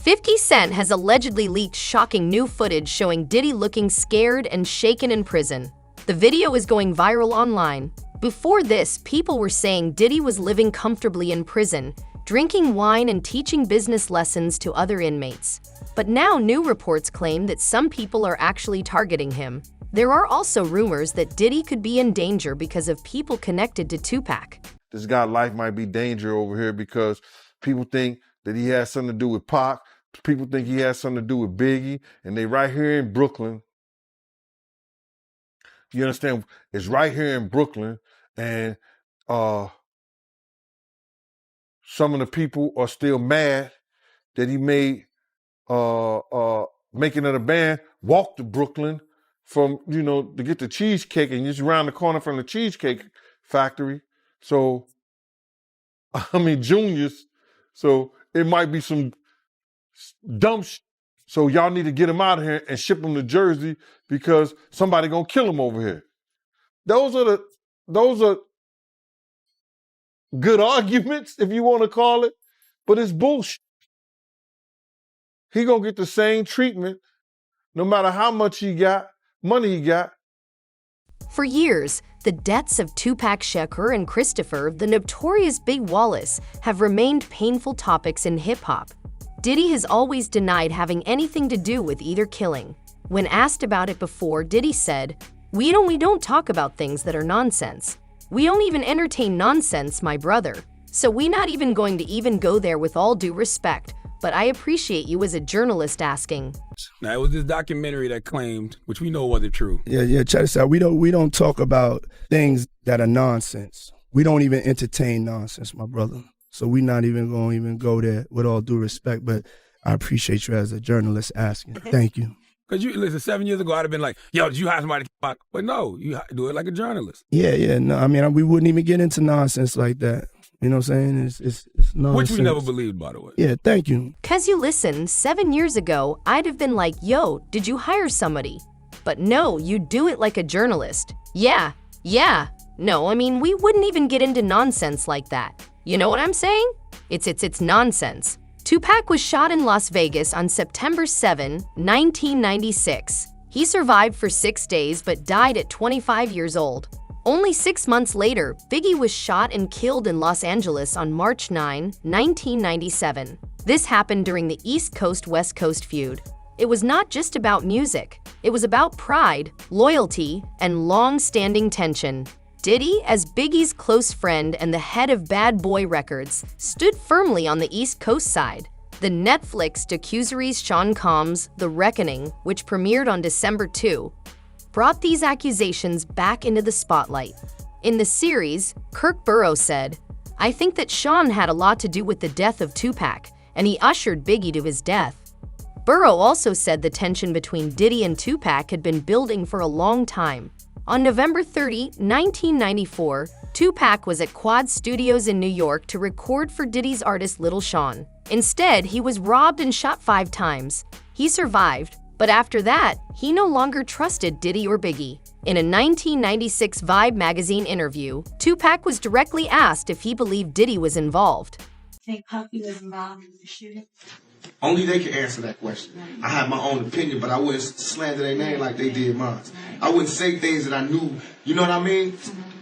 50 Cent has allegedly leaked shocking new footage showing Diddy looking scared and shaken in prison. The video is going viral online. Before this, people were saying Diddy was living comfortably in prison, drinking wine and teaching business lessons to other inmates. But now new reports claim that some people are actually targeting him. There are also rumors that Diddy could be in danger because of people connected to Tupac. This guy's life might be danger over here because people think that he has something to do with Pac. People think he has something to do with Biggie, and they right here in Brooklyn. You understand? It's right here in Brooklyn, and some of the people are still mad that he made making of the band walk to Brooklyn from, to get the cheesecake, and just around the corner from the Cheesecake Factory. So, Junior's. So it might be some dumb so y'all need to get him out of here and ship him to Jersey because somebody gonna kill him over here. Those are good arguments, if you want to call it, but it's bullshit. He gonna get the same treatment no matter how much money he got. For years, the deaths of Tupac Shakur and Christopher, the notorious Big Wallace, have remained painful topics in hip-hop. Diddy has always denied having anything to do with either killing. When asked about it before, Diddy said, We don't talk about things that are nonsense. We don't even entertain nonsense, my brother. So we not even going to even go there with all due respect, but I appreciate you as a journalist asking. Now, it was this documentary that claimed, which we know wasn't true. Yeah, check this out. We don't talk about things that are nonsense. We don't even entertain nonsense, my brother. So we not even going to even go there with all due respect, but I appreciate you as a journalist asking. Thank you. Because listen, 7 years ago, I'd have been like, yo, did you hire somebody to fuck? But no, you do it like a journalist. Yeah, no, we wouldn't even get into nonsense like that. You know what I'm saying? It's nonsense. Which we never believed, by the way. Yeah, thank you. Cause you listen, 7 years ago, I'd have been like, yo, did you hire somebody? But no, you do it like a journalist. Yeah. No, we wouldn't even get into nonsense like that. You know what I'm saying? It's nonsense. Tupac was shot in Las Vegas on September 7, 1996. He survived for 6 days but died at 25 years old. Only 6 months later, Biggie was shot and killed in Los Angeles on March 9, 1997. This happened during the East Coast-West Coast feud. It was not just about music. It was about pride, loyalty, and long-standing tension. Diddy, as Biggie's close friend and the head of Bad Boy Records, stood firmly on the East Coast side. The Netflix docuseries Sean Combs' The Reckoning, which premiered on December 2, brought these accusations back into the spotlight. In the series, Kirk Burrows said, I think that Sean had a lot to do with the death of Tupac, and he ushered Biggie to his death. Burrow also said the tension between Diddy and Tupac had been building for a long time. On November 30, 1994, Tupac was at Quad Studios in New York to record for Diddy's artist Little Sean. Instead, he was robbed and shot 5 times. He survived, but after that, he no longer trusted Diddy or Biggie. In a 1996 Vibe magazine interview, Tupac was directly asked if he believed Diddy was involved. Think Puffy was involved in the shooting? Only they can answer that question. I have my own opinion, but I wouldn't slander their name like they did mine. I wouldn't say things that I knew, you know what I mean?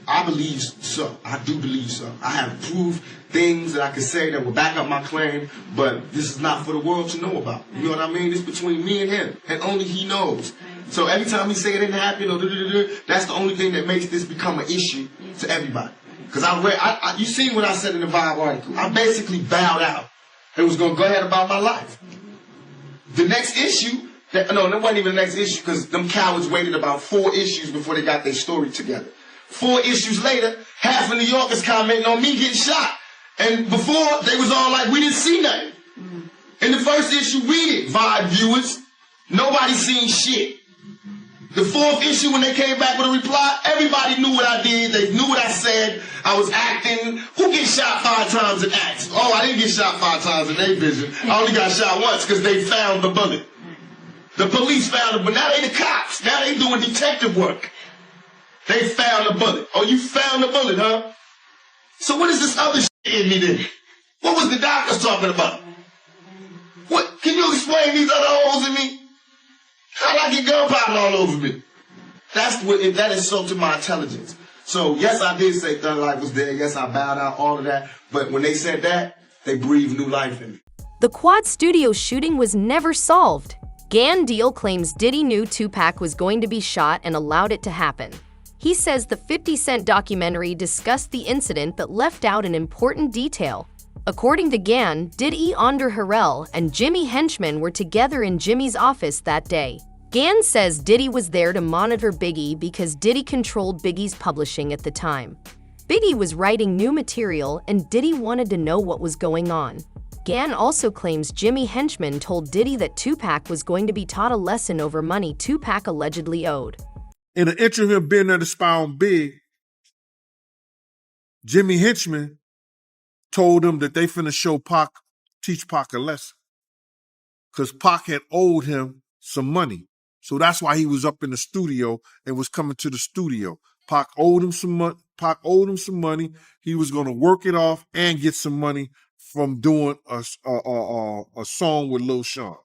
I believe so. I do believe so. I have proved things that I can say that will back up my claim, but this is not for the world to know about. You know what I mean? It's between me and him, and only he knows. So every time he say it didn't happen, or that's the only thing that makes this become an issue to everybody. Because you seen what I said in the Vibe article. I basically bowed out. It was going to go ahead about my life. The next issue, that wasn't even the next issue because them cowards waited about 4 issues before they got their story together. 4 issues later, half of New Yorkers commenting on me getting shot. And before, they was all like, we didn't see nothing. In the first issue, we did, Vibe viewers. Nobody seen shit. The 4th issue, when they came back with a reply, everybody knew what I did. They knew what I said. I was acting. Who gets shot 5 times in acts? Oh, I didn't get shot 5 times in their vision. I only got shot once because they found the bullet. The police found it, but now they the cops. Now they doing detective work. They found the bullet. Oh, you found the bullet, huh? So what is this other shit in me then? What was the doctors talking about? What? Can you explain these other holes in me? How'd I get gunpowder all over me? That insulted my intelligence. So yes, I did say Thug Life was dead. Yes, I bowed out, all of that. But when they said that, they breathed new life in me. The Quad Studio shooting was never solved. Gan Deal claims Diddy knew Tupac was going to be shot and allowed it to happen. He says the 50 Cent documentary discussed the incident but left out an important detail. According to Gan, Diddy, Andre Harrell, and Jimmy Henchman were together in Jimmy's office that day. Gan says Diddy was there to monitor Biggie because Diddy controlled Biggie's publishing at the time. Biggie was writing new material and Diddy wanted to know what was going on. Gan also claims Jimmy Henchman told Diddy that Tupac was going to be taught a lesson over money Tupac allegedly owed. In an interim of being there to spy on Big, Jimmy Henchman told him that they finna teach Pac a lesson. Because Pac had owed him some money. So that's why he was up in the studio and was coming to the studio. Pac owed him some money. He was gonna work it off and get some money from doing a song with Lil Sean.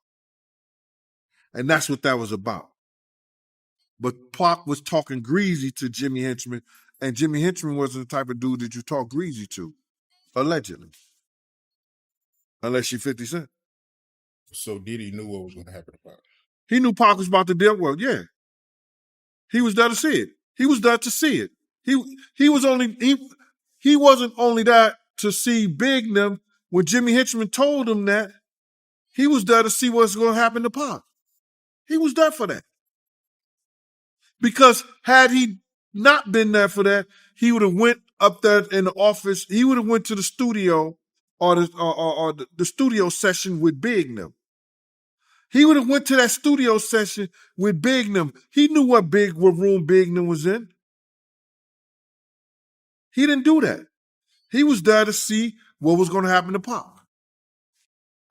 And that's what that was about. But Pac was talking greasy to Jimmy Henchman, and Jimmy Henchman wasn't the type of dude that you talk greasy to, allegedly. Unless you're 50 Cent. So Diddy knew what was going to happen about it. He knew Pac was about to deal well, yeah. He was there to see it. He was there to see it. He wasn't only there to see Big and them. When Jimmy Henchman told him that, he was there to see what's going to happen to Pac. He was there for that. Because had he not been there for that, he would have went up there in the office. He would have went to the studio or the studio session with Big and them. He would have went to that studio session with Big and them. He knew what room Big and them was in. He didn't do that. He was there to see what was going to happen to Pac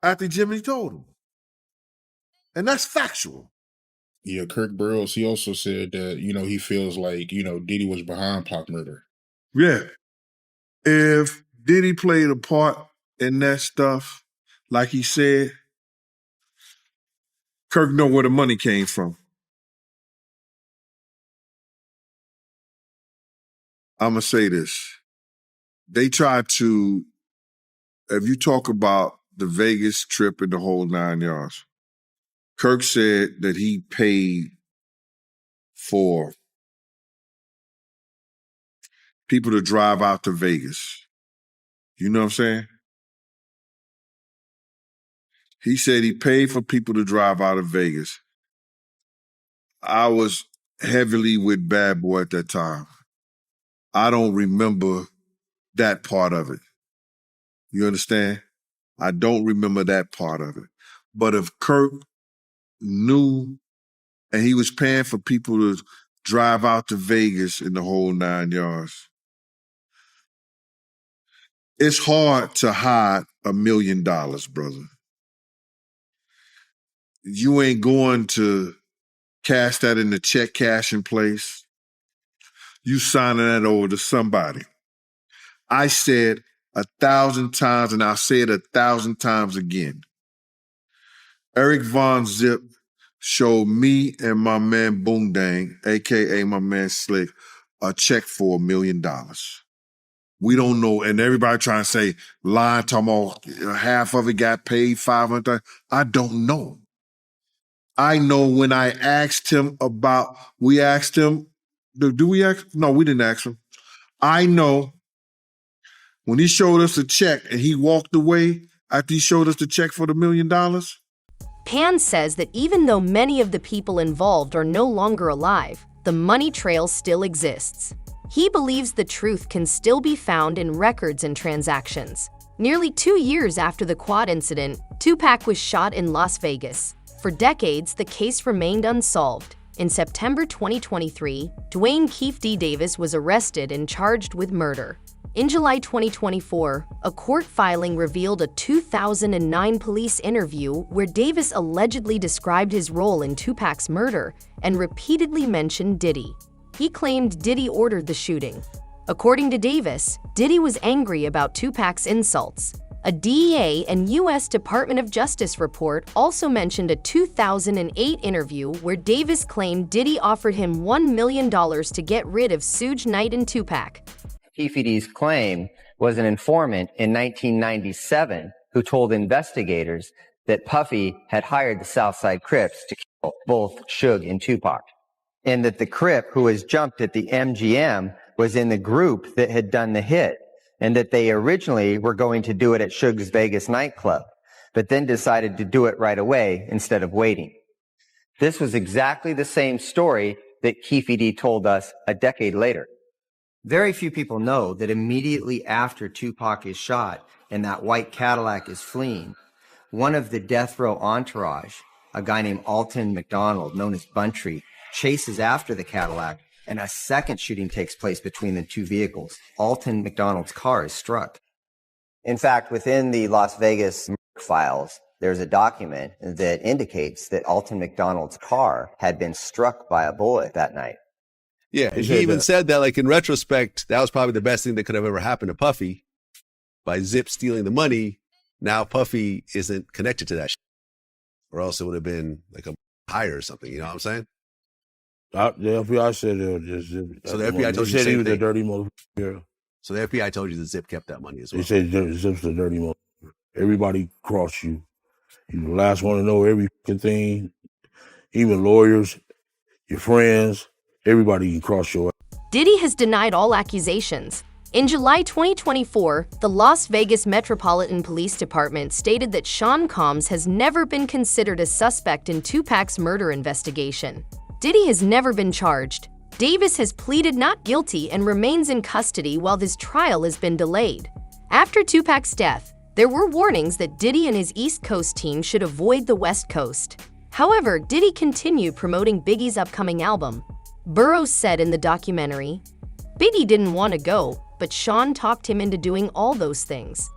after Jimmy told him. And that's factual. Yeah, Kirk Burroughs, he also said that, he feels like, Diddy was behind Pac murder. Yeah. If Diddy played a part in that stuff, like he said, Kirk know where the money came from. I'm going to say this. They tried to, if you talk about the Vegas trip and the whole 9 yards, Kirk said that he paid for people to drive out to Vegas. You know what I'm saying? He said he paid for people to drive out of Vegas. I was heavily with Bad Boy at that time. I don't remember that part of it. You understand? I don't remember that part of it. But if Kirk knew and he was paying for people to drive out to Vegas in the whole 9 yards, it's hard to hide $1 million, brother. You ain't going to cash that in the check cashing place. You signing that over to somebody. I said 1,000 times, and I'll say it 1,000 times again. Eric Von Zip showed me and my man Boondang, a.k.a. my man Slick, a check for $1 million. We don't know, and everybody trying to say, lying, talking about half of it got paid, 500. I don't know. I know when I asked him about, we asked him, do we ask? No, we didn't ask him. I know when he showed us a check and he walked away after he showed us the check for the $1 million. Pan says that even though many of the people involved are no longer alive, the money trail still exists. He believes the truth can still be found in records and transactions. Nearly 2 years after the Quad incident, Tupac was shot in Las Vegas. For decades, the case remained unsolved. In September 2023, Duane D. Davis was arrested and charged with murder. In July 2024, a court filing revealed a 2009 police interview where Davis allegedly described his role in Tupac's murder and repeatedly mentioned Diddy. He claimed Diddy ordered the shooting. According to Davis, Diddy was angry about Tupac's insults. A DEA and U.S. Department of Justice report also mentioned a 2008 interview where Davis claimed Diddy offered him $1 million to get rid of Suge Knight and Tupac. Keefe D's claim was an informant in 1997 who told investigators that Puffy had hired the Southside Crips to kill both Suge and Tupac, and that the Crip who was jumped at the MGM was in the group that had done the hit, and that they originally were going to do it at Suge's Vegas nightclub, but then decided to do it right away instead of waiting. This was exactly the same story that Keefe D told us a decade later. Very few people know that immediately after Tupac is shot and that white Cadillac is fleeing, one of the death row entourage, a guy named Alton McDonald, known as Buntree, chases after the Cadillac, and a second shooting takes place between the two vehicles. Alton McDonald's car is struck. In fact, within the Las Vegas files, there's a document that indicates that Alton McDonald's car had been struck by a bullet that night. Yeah, and he even said that, like, in retrospect, that was probably the best thing that could have ever happened to Puffy. By Zip stealing the money, now Puffy isn't connected to that shit. Or else it would have been like a hire or something, you know what I'm saying? The FBI said it was just Zip. So the FBI told you the said he same was a thing. dirty motherfucker. So the FBI told you that Zip kept that money as well. They said Zip's a dirty motherfucker. Everybody crossed you. You're the last one to know every fucking thing. Even lawyers, your friends, everybody can cross your ass. Diddy has denied all accusations. In July 2024, the Las Vegas Metropolitan Police Department stated that Sean Combs has never been considered a suspect in Tupac's murder investigation. Diddy has never been charged. Davis has pleaded not guilty and remains in custody while this trial has been delayed. After Tupac's death, there were warnings that Diddy and his East Coast team should avoid the West Coast. However, Diddy continued promoting Biggie's upcoming album. Burroughs said in the documentary, "Biggie didn't want to go, but Sean talked him into doing all those things."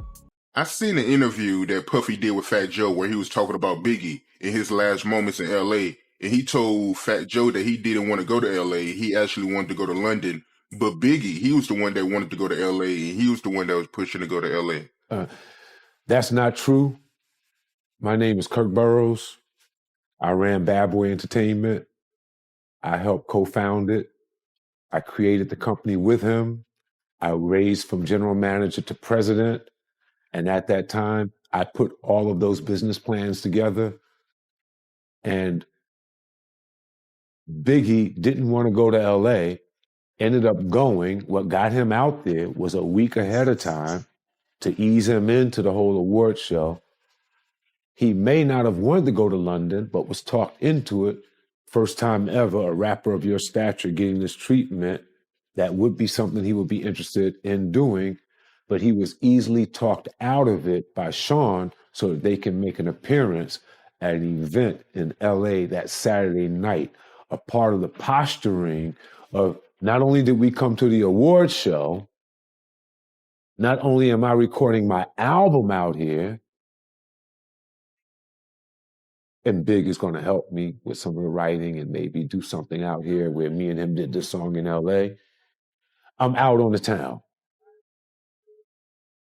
I seen an interview that Puffy did with Fat Joe where he was talking about Biggie in his last moments in L.A., and he told Fat Joe that he didn't want to go to L.A. He actually wanted to go to London. But Biggie, he was the one that wanted to go to L.A., and he was the one that was pushing to go to L.A. That's not true. My name is Kirk Burroughs. I ran Bad Boy Entertainment. I helped co-found it. I created the company with him. I raised from general manager to president. And at that time, I put all of those business plans together. And Biggie didn't want to go to LA, ended up going. What got him out there was a week ahead of time to ease him into the whole award show. He may not have wanted to go to London, but was talked into it. First time ever, a rapper of your stature getting this treatment. That would be something he would be interested in doing, but he was easily talked out of it by Sean so that they can make an appearance at an event in LA that Saturday night. A part of the posturing of not only did we come to the award show, not only am I recording my album out here, and Big is going to help me with some of the writing and maybe do something out here where me and him did this song in LA. I'm out on the town.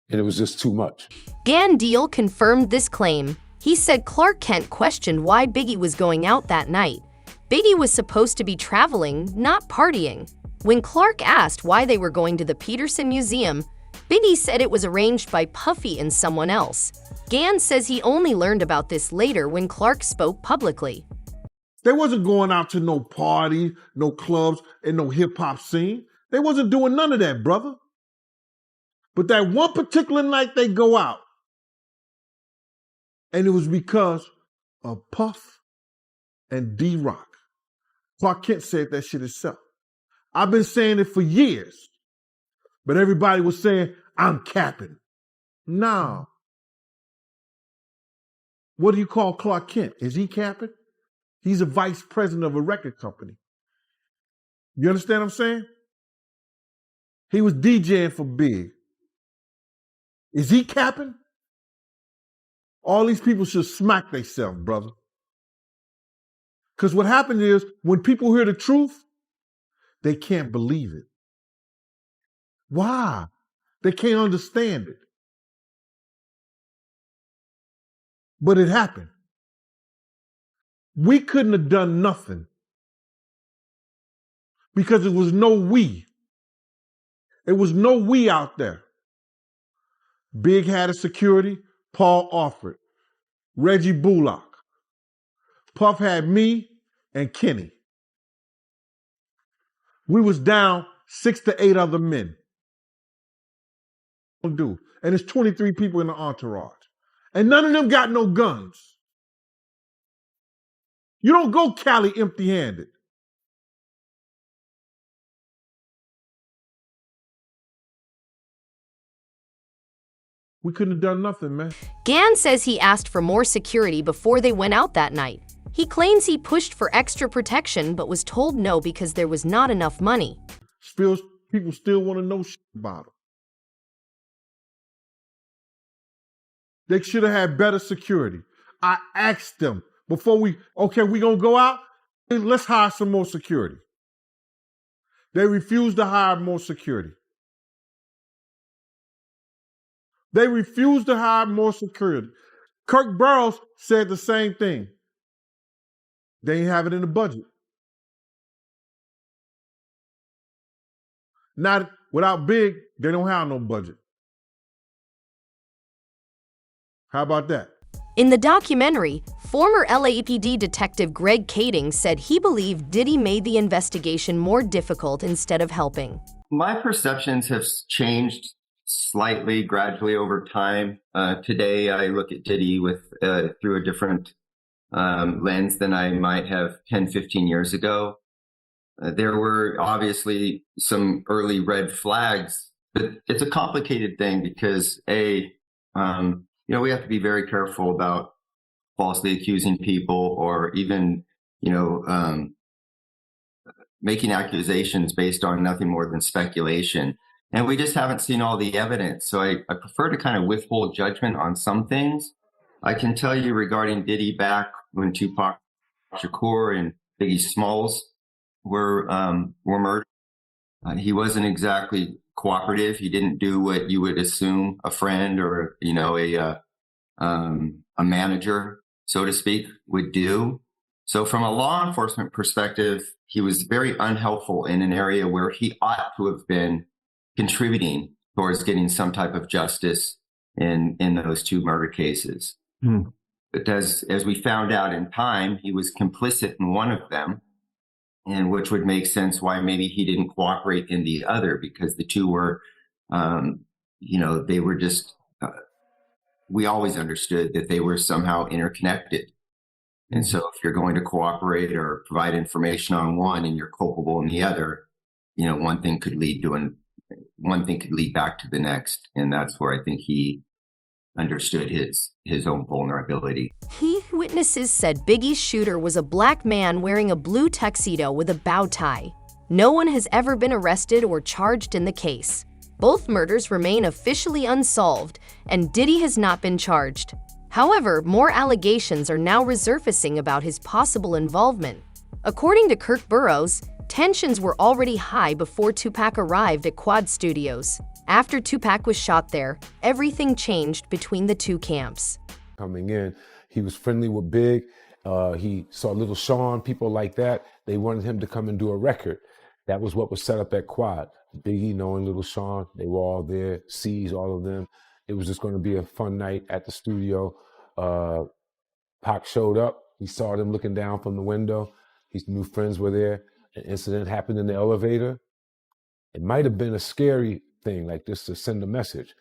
And it was just too much. Gan Deal confirmed this claim. He said Clark Kent questioned why Biggie was going out that night. Biggie was supposed to be traveling, not partying. When Clark asked why they were going to the Peterson Museum, Biggie said it was arranged by Puffy and someone else. Gan says he only learned about this later when Clark spoke publicly. They wasn't going out to no party, no clubs, and no hip-hop scene. They wasn't doing none of that, brother. But that one particular night they go out, and it was because of Puff and D-Rock. Clark Kent said that shit himself. I've been saying it for years, but everybody was saying, I'm capping. No. What do you call Clark Kent? Is he capping? He's a vice president of a record company. You understand what I'm saying? He was DJing for Big. Is he capping? All these people should smack themselves, brother. Because what happens is, when people hear the truth, they can't believe it. Why? They can't understand it. but it happened. We couldn't have done nothing because it was no we. It was no we out there. Big had a security, Paul offered, Reggie Bullock. Puff had me and Kenny. We was down 6 to 8 other men. And it's 23 people in the entourage. And none of them got no guns. You don't go Cali empty-handed. We couldn't have done nothing, man. Gann says he asked for more security before they went out that night. He claims he pushed for extra protection but was told no because there was not enough money. People still want to know shit about him. They should have had better security. I asked them before we gonna go out? Let's hire some more security. They refused to hire more security. They refused to hire more security. Kirk Burroughs said the same thing. They ain't have it in the budget. Not without Big, they don't have no budget. How about that? In the documentary, former LAPD detective Greg Kading said he believed Diddy made the investigation more difficult instead of helping. My perceptions have changed slightly, gradually over time. Today, I look at Diddy with through a different lens than I might have 10, 15 years ago. There were obviously some early red flags, but it's a complicated thing because we have to be very careful about falsely accusing people or even, making accusations based on nothing more than speculation. And we just haven't seen all the evidence. So I prefer to kind of withhold judgment on some things. I can tell you regarding Diddy back when Tupac, Shakur, and Biggie Smalls were murdered. He wasn't exactly cooperative. He didn't do what you would assume a friend or, a manager, so to speak, would do. So from a law enforcement perspective, he was very unhelpful in an area where he ought to have been contributing towards getting some type of justice in those two murder cases. But as we found out in time, he was complicit in one of them, and which would make sense why maybe he didn't cooperate in the other, because the two were, they were just, we always understood that they were somehow interconnected. And so if you're going to cooperate or provide information on one and you're culpable in the other, one thing could lead back to the next. And that's where I think he understood his own vulnerability. Key witnesses said Biggie's shooter was a black man wearing a blue tuxedo with a bow tie. No one has ever been arrested or charged in the case. Both murders remain officially unsolved, and Diddy has not been charged. However, more allegations are now resurfacing about his possible involvement. According to Kirk Burroughs, tensions were already high before Tupac arrived at Quad Studios. After Tupac was shot there, everything changed between the two camps. Coming in, he was friendly with Big. He saw Little Sean, people like that. They wanted him to come and do a record. That was what was set up at Quad. Biggie knowing Little Sean, they were all there, C's, all of them. It was just going to be a fun night at the studio. Pac showed up. He saw them looking down from the window. His new friends were there. An incident happened in the elevator. It might have been a scary thing, like this to send a message.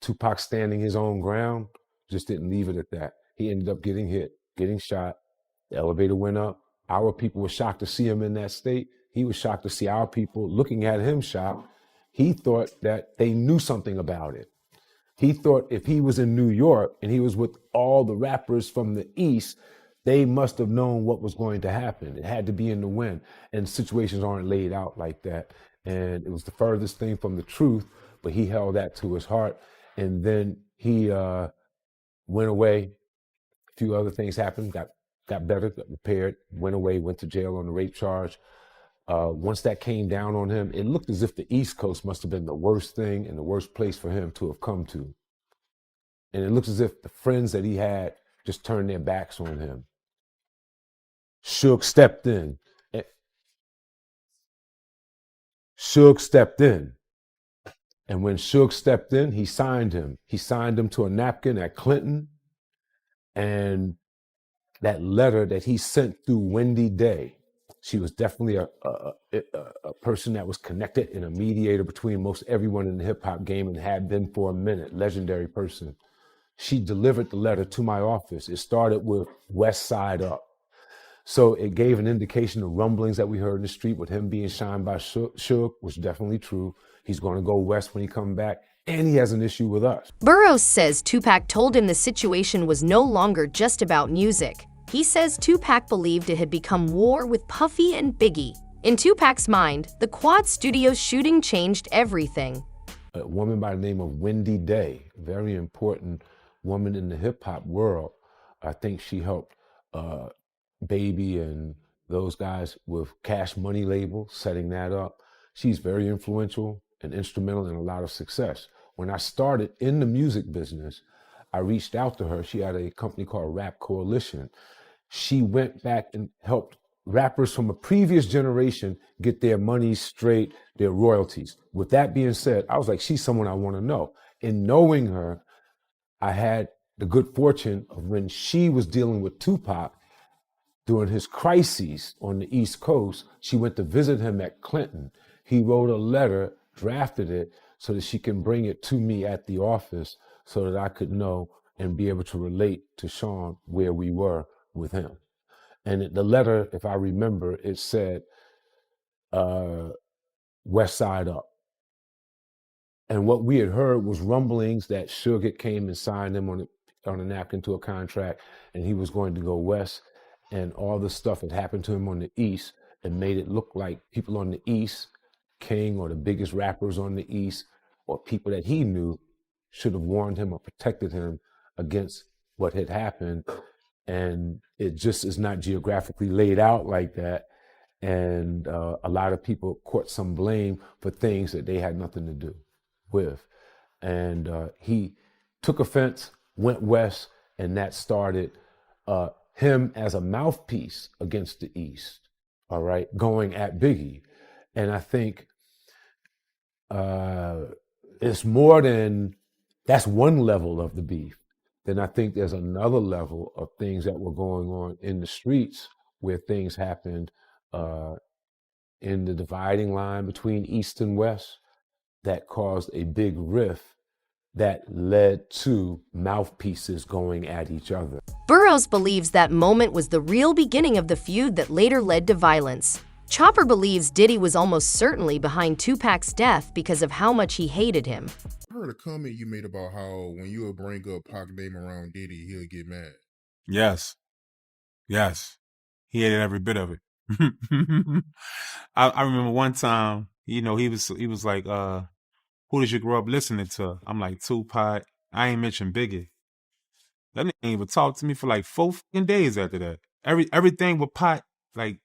Tupac standing his own ground, just didn't leave it at that. He ended up getting hit, getting shot. The elevator went up. Our people were shocked to see him in that state. He was shocked to see our people looking at him shocked. He thought that they knew something about it. He thought if he was in New York and he was with all the rappers from the East, they must have known what was going to happen. It had to be in the wind. And situations aren't laid out like that. And it was the furthest thing from the truth, but he held that to his heart. And then he went away. A few other things happened, got better, got repaired, went away, went to jail on a rape charge. Once that came down on him, it looked as if the East Coast must have been the worst thing and the worst place for him to have come to. And it looks as if the friends that he had just turned their backs on him. Suge stepped in. Suge stepped in. And when Suge stepped in, he signed him. He signed him to a napkin at Clinton. And that letter that he sent through Wendy Day, she was definitely a person that was connected and a mediator between most everyone in the hip hop game and had been for a minute, legendary person. She delivered the letter to my office. It started with West Side Up. So it gave an indication of rumblings that we heard in the street with him being shined by Suge was definitely true. He's going to go west when he comes back, and he has an issue with us. Burroughs says Tupac told him the situation was no longer just about music. He says Tupac believed it had become war with Puffy and Biggie. In Tupac's mind, the Quad Studios shooting changed everything. A woman by the name of Wendy Day, very important woman in the hip-hop world. I think she helped Baby and those guys with Cash Money label, setting that up. She's very influential and instrumental in a lot of success. When I started in the music business, I reached out to her. She had a company called Rap Coalition. She went back and helped rappers from a previous generation get their money straight, their royalties. With that being said, I was like, she's someone I want to know. In knowing her, I had the good fortune of when she was dealing with Tupac during his crises on the East Coast, she went to visit him at Clinton. He wrote a letter, drafted it, so that she can bring it to me at the office so that I could know and be able to relate to Sean where we were with him. And the letter, if I remember, it said, West Side Up. And what we had heard was rumblings that Suge came and signed him on a napkin to a contract, and he was going to go west. And all the stuff that happened to him on the East and made it look like people on the East, King or the biggest rappers on the East, or people that he knew should have warned him or protected him against what had happened. And it just is not geographically laid out like that. And a lot of people caught some blame for things that they had nothing to do with. And he took offense, went west, and that started him as a mouthpiece against the East, all right, going at Biggie. And I think it's more than, that's one level of the beef. Then I think there's another level of things that were going on in the streets where things happened in the dividing line between East and West that caused a big rift that led to mouthpieces going at each other. Burroughs believes that moment was the real beginning of the feud that later led to violence. Chopper believes Diddy was almost certainly behind Tupac's death because of how much he hated him. I heard a comment you made about how when you would bring up Pac name around Diddy, he'll get mad. Yes. He hated every bit of it. I remember one time, he was like, who did you grow up listening to? I'm like, Tupac. I ain't mentioned Biggie. That nigga ain't even talk to me for like 4 fucking days after that. Everything with Pac, like,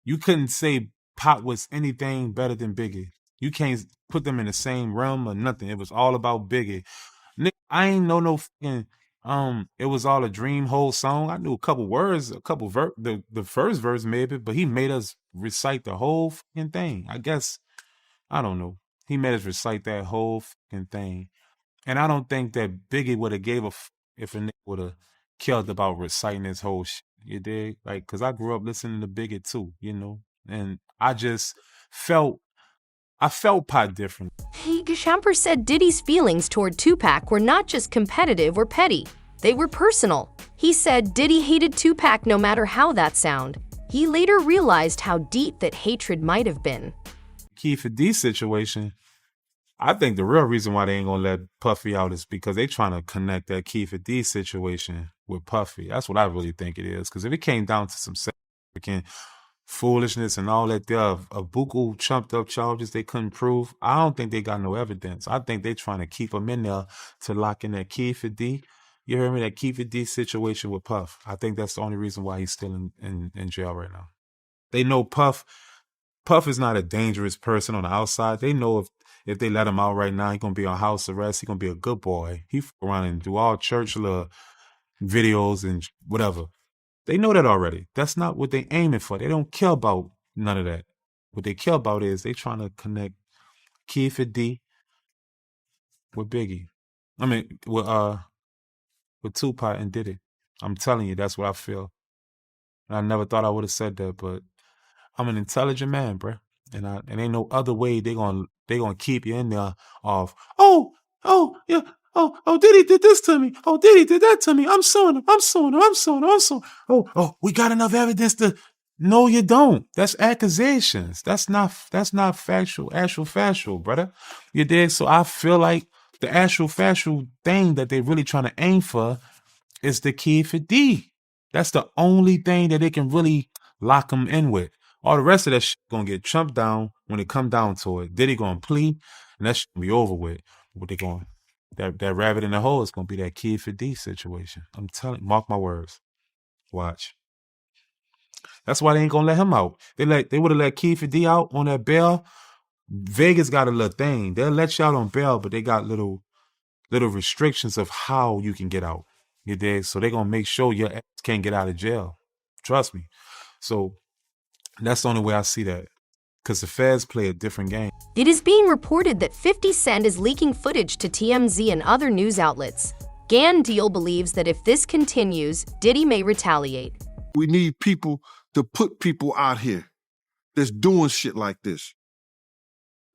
you couldn't say Pac was anything better than Biggie. You can't put them in the same realm or nothing. It was all about Biggie. Nigga, I ain't know no fucking, it was all a dream whole song. I knew a couple words, the first verse maybe, but he made us recite the whole fucking thing. I guess, I don't know. He made us recite that whole fucking thing. And I don't think that Biggie would have gave a if a nigga would have killed about reciting his whole shit. You dig? Like, cause I grew up listening to Biggie too, and I felt Pac different. Chopper said Diddy's feelings toward Tupac were not just competitive or petty. They were personal. He said Diddy hated Tupac no matter how that sound. He later realized how deep that hatred might have been. Keefe D situation, I think the real reason why they ain't gonna let Puffy out is because they trying to connect that Keefe D situation with Puffy. That's what I really think it is. Because if it came down to some freaking foolishness and all that, there are buku chumped up charges they couldn't prove. I don't think they got no evidence. I think they trying to keep him in there to lock in that Keefe D. You hear me? That Keefe D situation with Puff. I think that's the only reason why he's still in jail right now. They know Puff is not a dangerous person on the outside. They know if they let him out right now, he's gonna be on house arrest. He's gonna be a good boy. He fuck around and do all church little videos and whatever. They know that already. That's not what they aiming for. They don't care about none of that. What they care about is they trying to connect Keith D with Biggie. I mean, with Tupac and Diddy. I'm telling you, that's what I feel. And I never thought I would have said that, but I'm an intelligent man, bruh. And ain't no other way they gonna keep you in there of, oh, yeah, oh, Diddy did this to me. Oh, Diddy did that to me. I'm suing him. Oh, we got enough evidence to. No, you don't. That's accusations. That's not factual, brother. You dig? So I feel like the actual factual thing that they really trying to aim for is the key for D. That's the only thing that they can really lock him in with. All the rest of that shit gonna get chumped down when it come down to it. Diddy gonna plead, and that shit gonna be over with. What they going? That rabbit in the hole is gonna be that key for D situation. I'm telling you, mark my words. Watch. That's why they ain't gonna let him out. They would have let Keith D out on that bail. Vegas got a little thing. They'll let you out on bail, but they got little restrictions of how you can get out. You dig? So they're gonna make sure your ass can't get out of jail. Trust me. So that's the only way I see that. Because the feds play a different game. It is being reported that 50 Cent is leaking footage to TMZ and other news outlets. Gan Deal believes that if this continues, Diddy may retaliate. We need people to put people out here that's doing shit like this,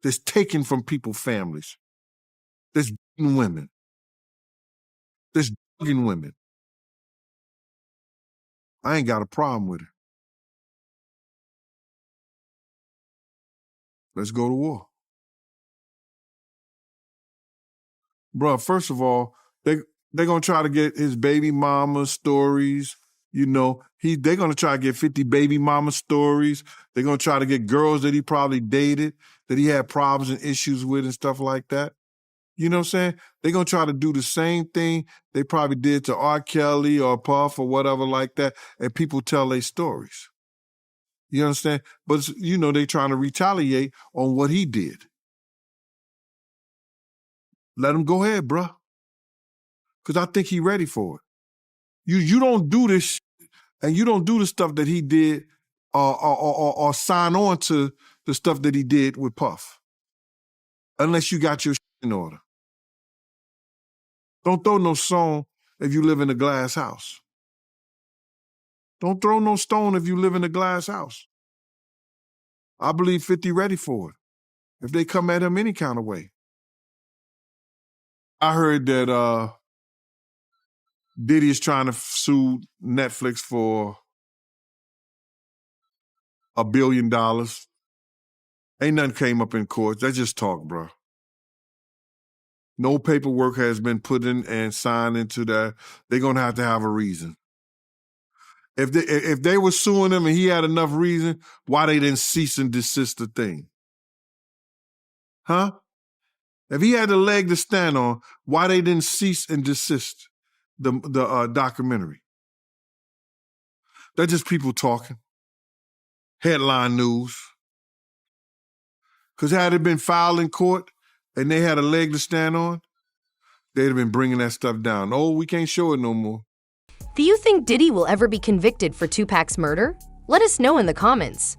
that's taking from people's families, that's beating women, that's drugging women. I ain't got a problem with it. Let's go to war. Bruh, first of all, they're going to try to get his baby mama stories. You know, they're going to try to get 50 baby mama stories. They're going to try to get girls that he probably dated, that he had problems and issues with and stuff like that. You know what I'm saying? They're going to try to do the same thing they probably did to R. Kelly or Puff or whatever like that, and people tell their stories. You understand? But, you know, they're trying to retaliate on what he did. Let him go ahead, bruh. Because I think he's ready for it. You don't do this, and you don't do the stuff that he did or sign on to the stuff that he did with Puff. Unless you got your shit in order. Don't throw no stone if you live in a glass house. Don't throw no stone if you live in a glass house. I believe 50 ready for it. If they come at him any kind of way. I heard that Diddy is trying to sue Netflix for $1 billion. Ain't nothing came up in court. That's just talk, bro. No paperwork has been put in and signed into that. They're going to have a reason. If they were suing him and he had enough reason, why they didn't cease and desist the thing? Huh? If he had a leg to stand on, why they didn't cease and desist the documentary? They're just people talking. Headline news. Because had it been filed in court and they had a leg to stand on, they'd have been bringing that stuff down. Oh, we can't show it no more. Do you think Diddy will ever be convicted for Tupac's murder? Let us know in the comments.